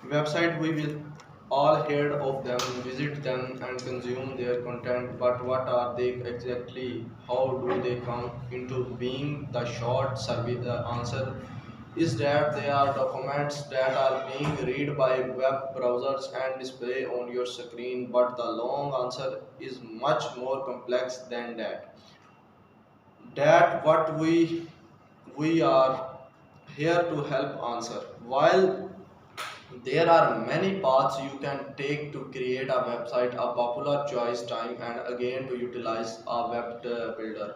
Website, we will all heard of them, visit them and consume their content, but what are they exactly? How do they come into being? The short survey, the answer is that they are documents that are being read by web browsers and display on your screen, but the long answer is much more complex than that. That what we are here to help answer. While there are many paths you can take to create a website. A popular choice time and again to utilize a web builder.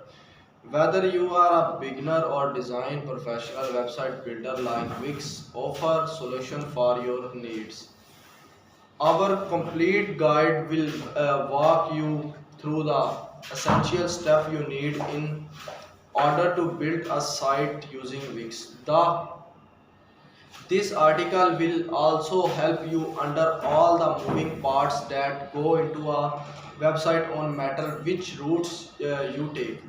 Whether you are a beginner or design professional, website builder like Wix offer solution for your needs. Our complete guide will walk you through the essential step you need in order to build a site using Wix. This article will also help you under all the moving parts that go into a website on matter which routes you take.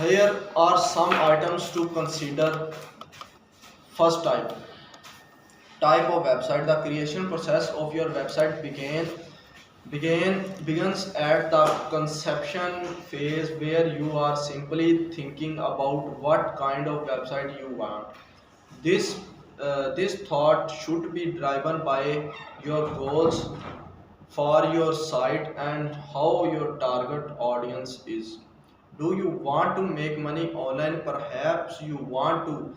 Here are some items to consider. First type of website. The creation process of your website begins at the conception phase where you are simply thinking about what kind of website you want. This thought should be driven by your goals for your site and how your target audience is. Do you want to make money online? Perhaps you want to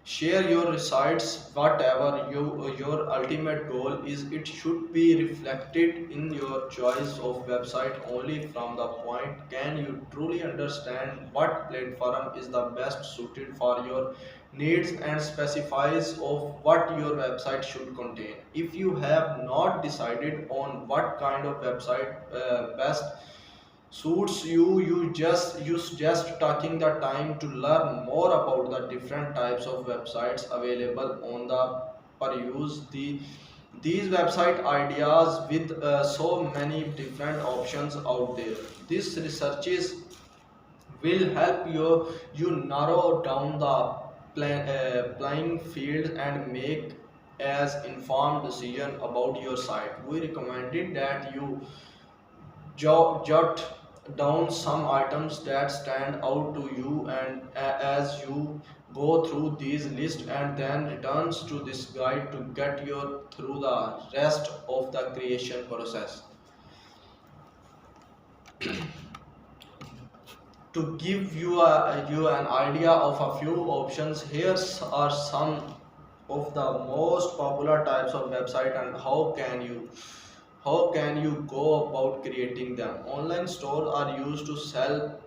share your results. Whatever your ultimate goal is, it should be reflected in your choice of website only from the point can you truly understand what platform is the best suited for your needs and specifies of what your website should contain. If you have not decided on what kind of website best suits you suggest taking the time to learn more about the different types of websites available on the peruse these website ideas with so many different options out there. This researches will help you narrow down the playing field and make as informed decision about your site. We recommended that you jot down some items that stand out to you and as you go through these lists and then returns to this guide to get you through the rest of the creation process. To give you an idea of a few options, here are some of the most popular types of website and how can you go about creating them. Online stores are used to sell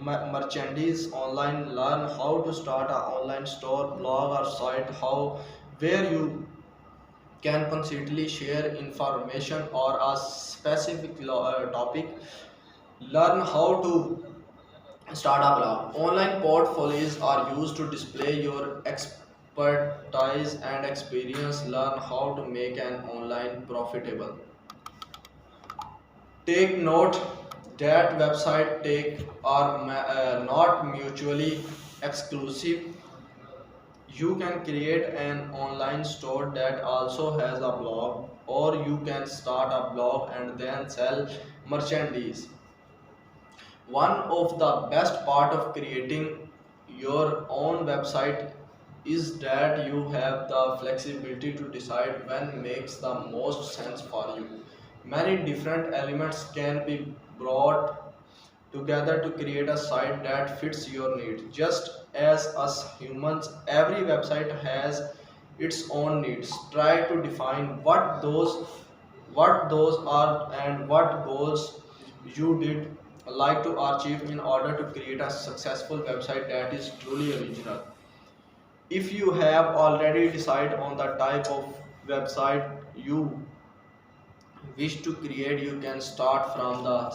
merchandise online. Learn how to start an online store, blog or site how where you can constantly share information or a specific topic. Learn how to start a blog. Online portfolios are used to display your expertise and experience. Learn how to make an online profitable. Take note that website take are not mutually exclusive. You can create an online store that also has a blog, or you can start a blog and then sell merchandise. One of the best part of creating your own website is that you have the flexibility to decide when makes the most sense for you. Many different elements can be brought together to create a site that fits your needs. Just as us humans, every website has its own needs. Try to define what those are and what goals you did like to achieve in order to create a successful website that is truly original. If you have already decided on the type of website you wish to create, you can start from the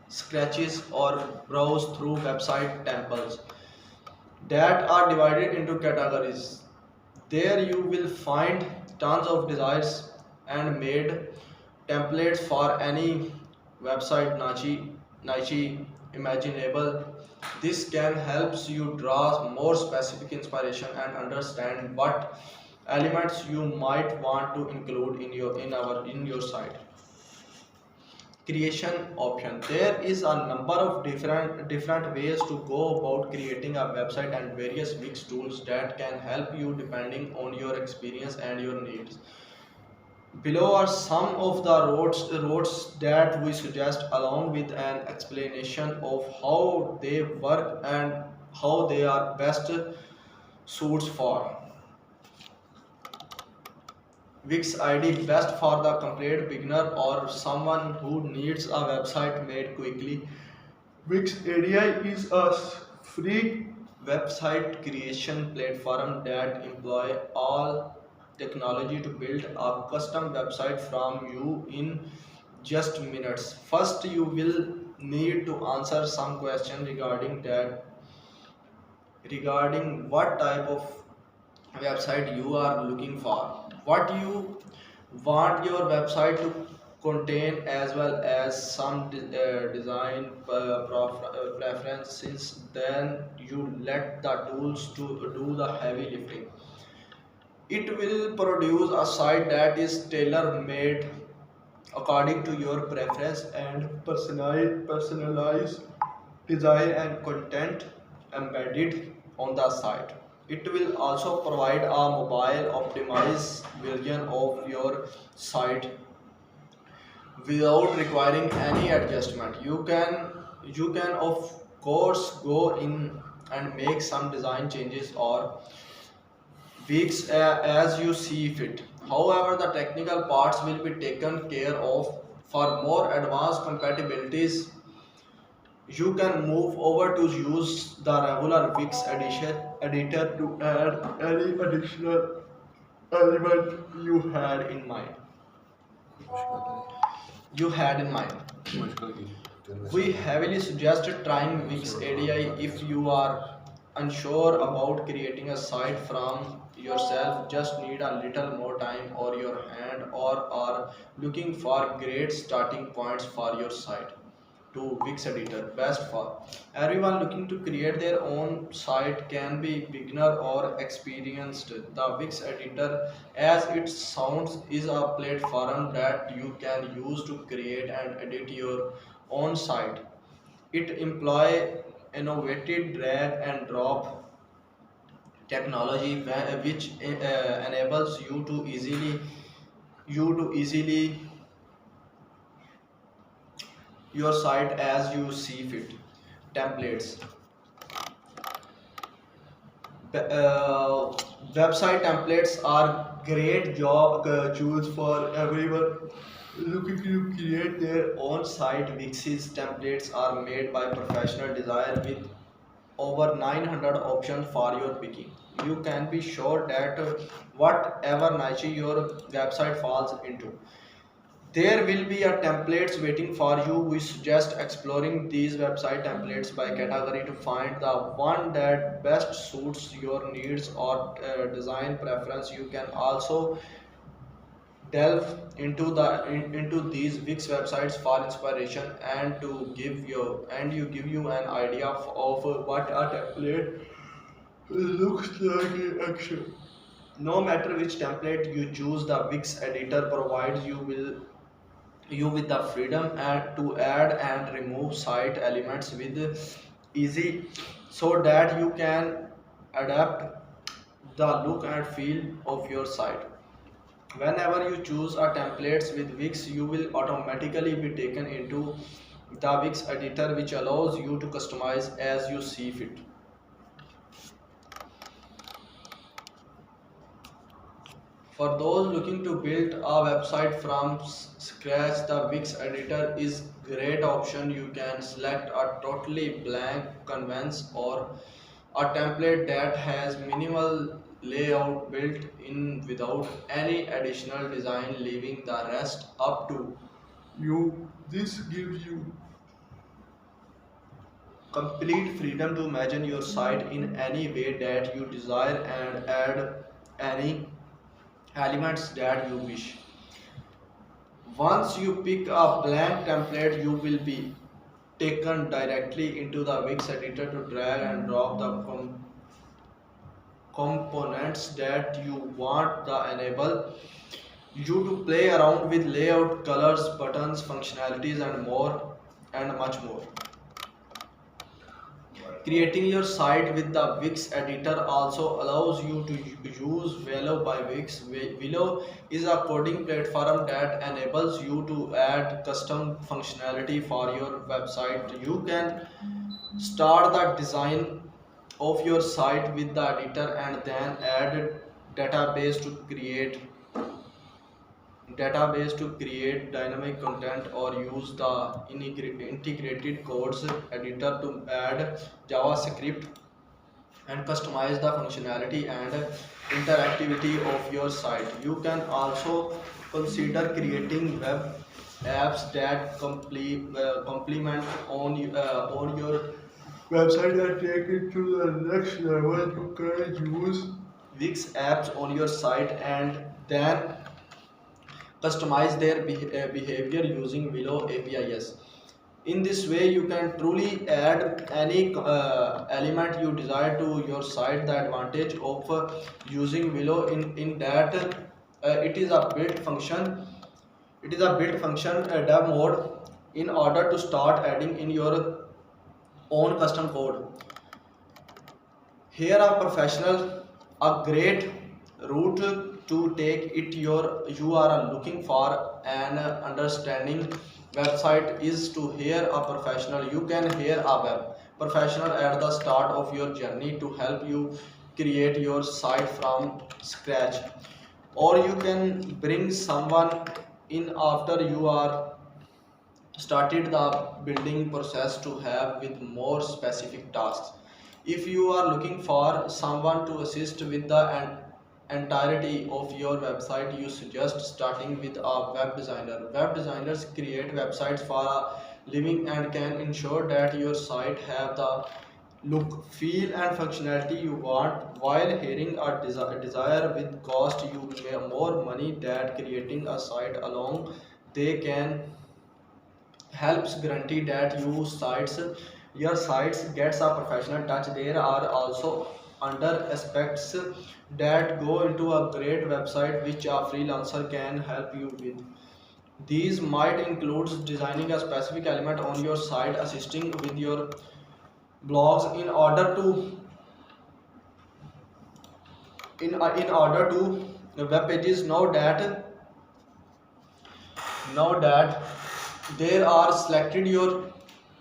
scratches or browse through website temples that are divided into categories. There you will find tons of desires and made templates for any website niche imaginable. This can helps you draw more specific inspiration and understand what elements you might want to include in your site. Creation option, there is a number of different ways to go about creating a website and various Wix tools that can help you depending on your experience and your needs. Below are some of the roads that we suggest, along with an explanation of how they work and how they are best suits for. Wix ID, best for the complete beginner or someone who needs a website made quickly. Wix ADI is a free website creation platform that employ all technology to build a custom website from you in just minutes. First, you will need to answer some question regarding what type of website you are looking for, what you want your website to contain, as well as some design preferences. Then you let the tools to do the heavy lifting. It will produce a site that is tailor made according to your preference and personalized design and content embedded on the site. It will also provide a mobile optimized version of your site without requiring any adjustment. You can of course go in and make some design changes or tweaks as you see fit. However, the technical parts will be taken care of. For more advanced compatibilities, you can move over to use the regular Wix editor to add any additional element you had in mind. We heavily suggest trying Wix ADI if you are unsure about creating a site from yourself, just need a little more time or your hand, or are looking for great starting points for your site. To Wix Editor, best for everyone looking to create their own site, can be beginner or experienced. The Wix Editor, as it sounds, is a platform that you can use to create and edit your own site. It employs innovative drag and drop technology which enables you to easily your site as you see fit. Templates. Website templates are great job choose for everyone looking to create their own site. Wix's templates are made by professional designer with over 900 options for your picking. You can be sure that whatever niche your website falls into, there will be a templates waiting for you. We suggest exploring these website templates by category to find the one that best suits your needs or design preference. You can also delve into these Wix websites for inspiration and give you an idea of what a template looks like in action. No matter which template you choose, the Wix editor provides you with the freedom to add and remove site elements with easy, so that you can adapt the look and feel of your site. Whenever you choose a templates with Wix, you will automatically be taken into the Wix editor, which allows you to customize as you see fit. For those looking to build a website from scratch, the Wix editor is great option. You can select a totally blank canvas or a template that has minimal layout built in without any additional design, leaving the rest up to you. This gives you complete freedom to imagine your site in any way that you desire and add any elements that you wish. Once you pick a blank template, you will be taken directly into the Wix editor to drag and drop the components that you want the enable you to play around with layout, colors, buttons, functionalities, and more, and much more. Creating your site with the Wix editor also allows you to use Velo by Wix. Velo is a coding platform that enables you to add custom functionality for your website. You can start the design of your site with the editor and then add database to create dynamic content or use the integrated codes editor to add JavaScript and customize the functionality and interactivity of your site. You can also consider creating web apps that complement on your website and take it to the next level. You can use Wix apps on your site and then customize their behavior using Willow APIs. In this way, you can truly add any element you desire to your site. The advantage of using Willow in that it is a built function. It is a built function dev mode in order to start adding in your own custom code. Here a professional, a great route to take it you are looking for an understanding website is to hire a professional. You can hire a web professional at the start of your journey to help you create your site from scratch, or you can bring someone in after you are started the building process to have with more specific tasks. If you are looking for someone to assist with the entirety of your website, you suggest starting with a web designer. Web designers create websites for a living and can ensure that your site have the look, feel, and functionality you want. While hiring a desire with cost you more money than creating a site alone, they can helps guarantee that your sites gets a professional touch. There are also under aspects that go into a great website which a freelancer can help you with. These might include designing a specific element on your site, assisting with your blogs in order to web pages. Now that there are selected your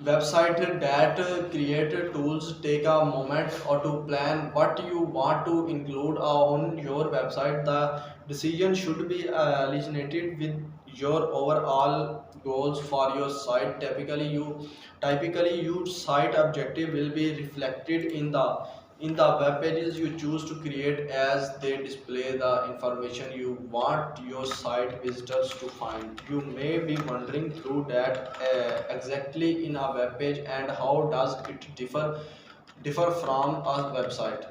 website that creator tools take a moment or to plan what you want to include on your website. The decision should be originated with your overall goals for your site. Typically your site objective will be reflected in the web pages you choose to create, as they display the information you want your site visitors to find. You may be wondering through that exactly in a web page and how does it differ from a website.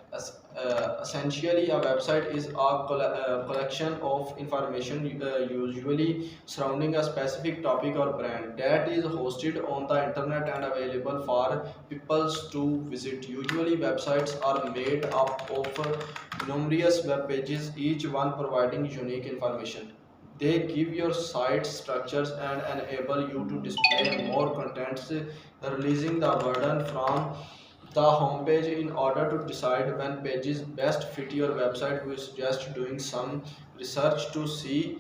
Essentially, a website is a collection of information usually surrounding a specific topic or brand that is hosted on the internet and available for people to visit. Usually, websites are made up of numerous web pages, each one providing unique information. They give your site structures and enable you to display more contents, releasing the burden from the homepage. In order to decide when pages best fit your website, we suggest doing some research to see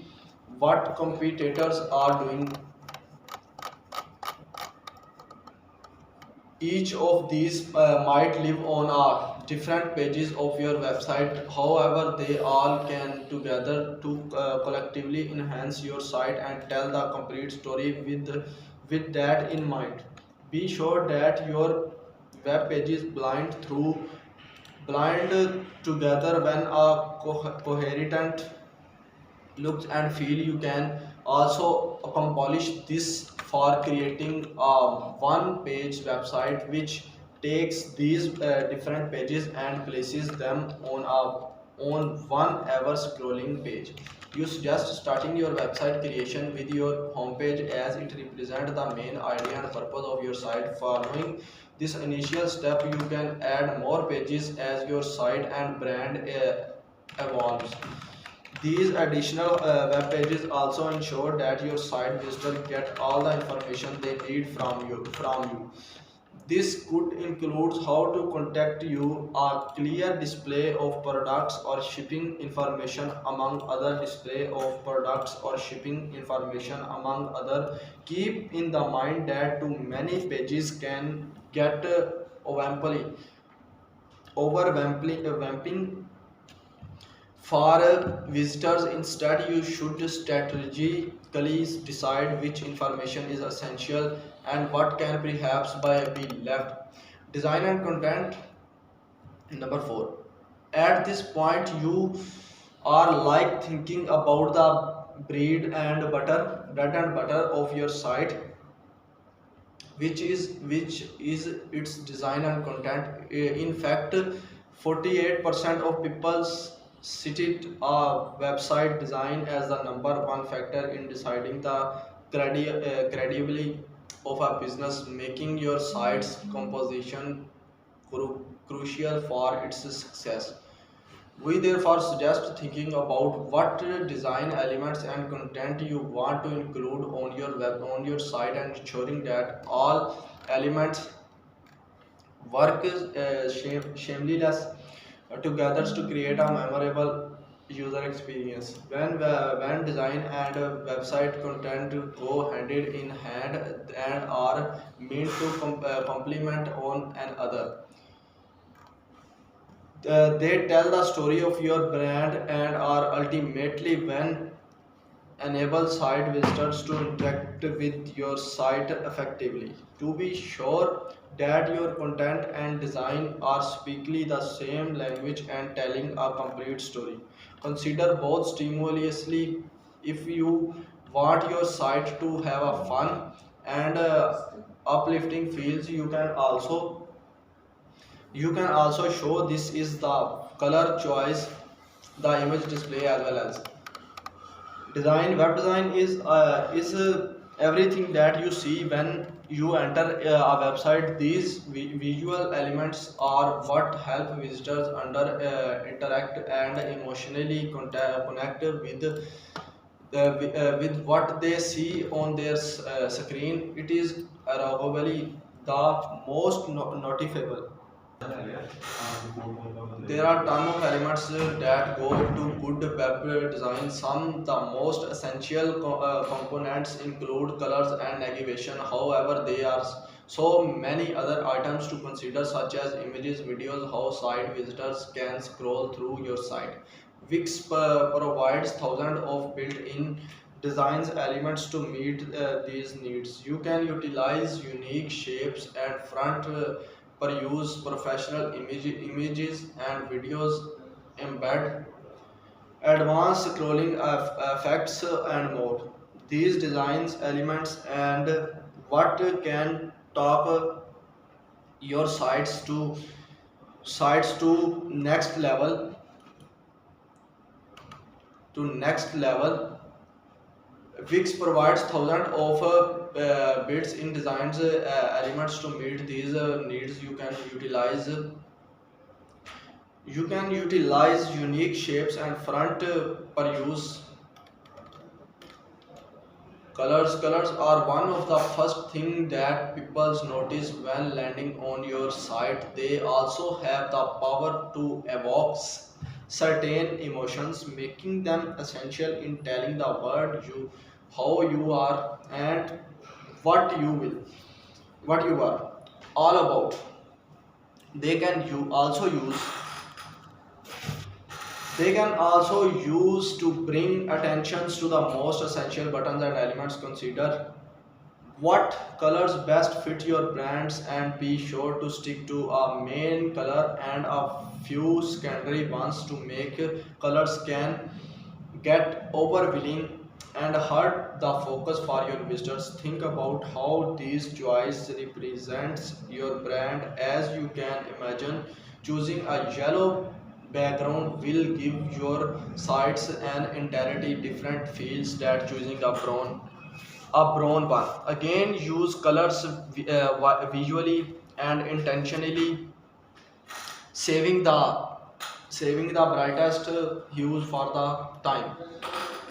what competitors are doing. Each of these might live on different pages of your website. However, they all can together to collectively enhance your site and tell the complete story. With that in mind, be sure that your web pages blind together when a coherent looks and feel. You can also accomplish this for creating a one page website which takes these different pages and places them on a on one ever scrolling page. You suggest starting your website creation with your homepage as it represents the main idea and purpose of your site. Following this initial step, you can add more pages as your site and brand evolves. These additional web pages also ensure that your site visitors get all the information they need from you. This could include how to contact you, a clear display of products or shipping information among other display of products or shipping information among other. Keep in the mind that too many pages can get overwhelming for visitors. Instead, you should strategically decide which information is essential and what can perhaps be left. Design and content. Number four. At this point, you are like thinking about the bread and butter of your site, which is its design and content. In fact, 48% of people cited a website design as the number one factor in deciding the credibility of a business, making your site's composition crucial for its success. We therefore suggest thinking about what design elements and content you want to include on your site, and ensuring that all elements work shameless together to create a memorable user experience. When design and website content go hand in hand and are meant to complement one another, they tell the story of your brand and are ultimately when enable site visitors to interact with your site effectively. To be sure that your content and design are speakly the same language and telling a complete story. Consider both stimulously. If you want your site to have a fun and uplifting feels, you can also show this is the color choice, the image display, as well as design. Web design is everything that you see when you enter a website. These visual elements are what help visitors interact and emotionally connect with what they see on their screen. It is arguably the most noticeable. There are ton of elements that go into good web design. Some the most essential components include colors and navigation. However, there are so many other items to consider, such as images, videos, how site visitors can scroll through your site. Wix provides thousands of built-in designs elements to meet these needs. You can utilize unique shapes and front peruse professional images and videos, embed advanced scrolling effects and more. These designs elements and what can top your sites to next level. Wix provides thousands of bits in designs elements to meet these needs. You can utilize unique shapes and front peruse. Colors are one of the first thing that people notice when landing on your site. They also have the power to evoke certain emotions, making them essential in telling the world you how you are and what you will what you are all about. They can you also use They can also use to bring attentions to the most essential buttons and elements. Consider what colors best fit your brands and be sure to stick to a main color and a few secondary ones to make colors can get overwhelming and hurt the focus for your visitors. Think about how these choice represents your brand, as you can imagine choosing a yellow background will give your sites an entirely different feels that choosing a brown one. Again, use colors visually and intentionally, saving the saving the brightest hues for the time.